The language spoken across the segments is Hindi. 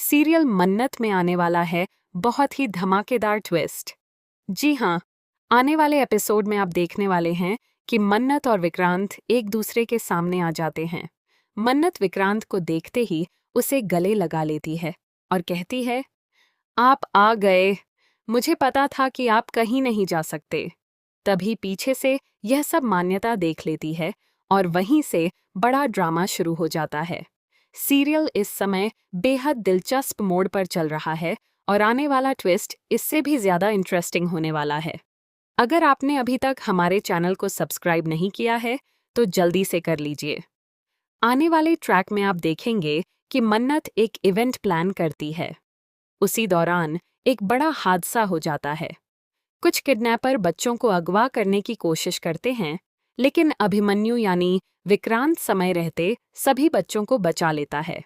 सीरियल मन्नत में आने वाला है बहुत ही धमाकेदार ट्विस्ट। जी हाँ, आने वाले एपिसोड में आप देखने वाले हैं कि मन्नत और विक्रांत एक दूसरे के सामने आ जाते हैं। मन्नत विक्रांत को देखते ही उसे गले लगा लेती है और कहती है, आप आ गए, मुझे पता था कि आप कहीं नहीं जा सकते। तभी पीछे से यह सब मान्यता देख लेती है और वहीं से बड़ा ड्रामा शुरू हो जाता है। सीरियल इस समय बेहद दिलचस्प मोड़ पर चल रहा है और आने वाला ट्विस्ट इससे भी ज्यादा इंटरेस्टिंग होने वाला है। अगर आपने अभी तक हमारे चैनल को सब्सक्राइब नहीं किया है तो जल्दी से कर लीजिए। आने वाले ट्रैक में आप देखेंगे कि मन्नत एक इवेंट प्लान करती है। उसी दौरान एक बड़ा हादसा हो जाता है। कुछ किडनैपर बच्चों को अगवा करने की कोशिश करते हैं, लेकिन अभिमन्यु यानी विक्रांत समय रहते सभी बच्चों को बचा लेता है।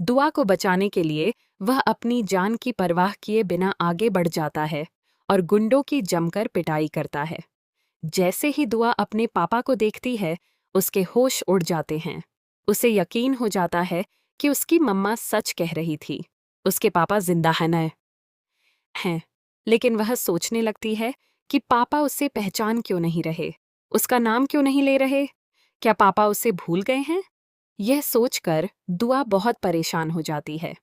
दुआ को बचाने के लिए वह अपनी जान की परवाह किए बिना आगे बढ़ जाता है और गुंडों की जमकर पिटाई करता है। जैसे ही दुआ अपने पापा को देखती है, उसके होश उड़ जाते हैं। उसे यकीन हो जाता है कि उसकी मम्मा सच कह रही थी, उसके पापा जिंदा हैं। लेकिन वह सोचने लगती है कि पापा उसे पहचान क्यों नहीं रहे, उसका नाम क्यों नहीं ले रहे, क्या पापा उसे भूल गए हैं? यह सोचकर दुआ बहुत परेशान हो जाती है।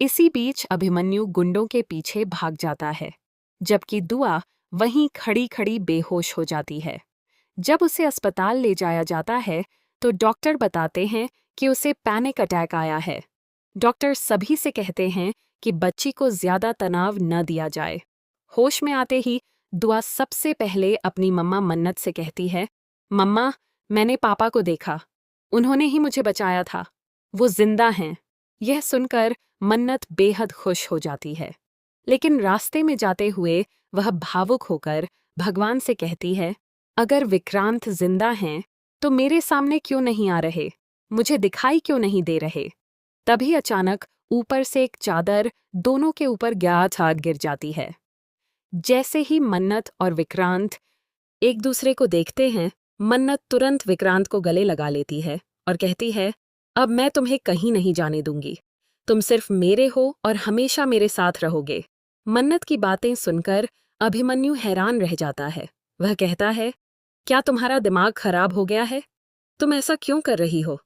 इसी बीच अभिमन्यु गुंडों के पीछे भाग जाता है, जबकि दुआ वहीं खड़ी खड़ी बेहोश हो जाती है। जब उसे अस्पताल ले जाया जाता है तो डॉक्टर बताते हैं कि उसे पैनिक अटैक आया है। डॉक्टर सभी से कहते हैं कि बच्ची को ज्यादा तनाव न दिया जाए। होश में आते ही दुआ सबसे पहले अपनी मम्मा मन्नत से कहती है, मम्मा, मैंने पापा को देखा, उन्होंने ही मुझे बचाया था, वो जिंदा हैं। यह सुनकर मन्नत बेहद खुश हो जाती है, लेकिन रास्ते में जाते हुए वह भावुक होकर भगवान से कहती है, अगर विक्रांत जिंदा हैं तो मेरे सामने क्यों नहीं आ रहे, मुझे दिखाई क्यों नहीं दे रहे। तभी अचानक ऊपर से एक चादर दोनों के ऊपर गिर जाती है। जैसे ही मन्नत और विक्रांत एक दूसरे को देखते हैं, मन्नत तुरंत विक्रांत को गले लगा लेती है और कहती है, अब मैं तुम्हें कहीं नहीं जाने दूंगी, तुम सिर्फ मेरे हो और हमेशा मेरे साथ रहोगे। मन्नत की बातें सुनकर अभिमन्यु हैरान रह जाता है। वह कहता है, क्या तुम्हारा दिमाग खराब हो गया है? तुम ऐसा क्यों कर रही हो?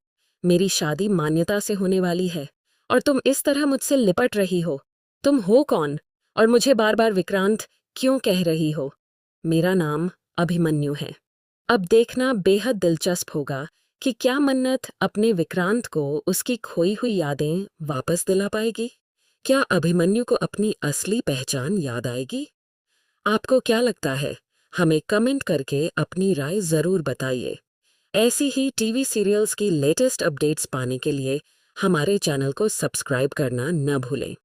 मेरी शादी मान्यता से होने वाली है और तुम इस तरह मुझसे लिपट रही हो। तुम हो कौन और मुझे बार बार विक्रांत क्यों कह रही हो? मेरा नाम अभिमन्यु है। अब देखना बेहद दिलचस्प होगा कि क्या मन्नत अपने विक्रांत को उसकी खोई हुई यादें वापस दिला पाएगी? क्या अभिमन्यु को अपनी असली पहचान याद आएगी? आपको क्या लगता है? हमें कमेंट करके अपनी राय जरूर बताइए। ऐसी ही टीवी सीरियल्स की लेटेस्ट अपडेट्स पाने के लिए हमारे चैनल को सब्सक्राइब करना न भूलें।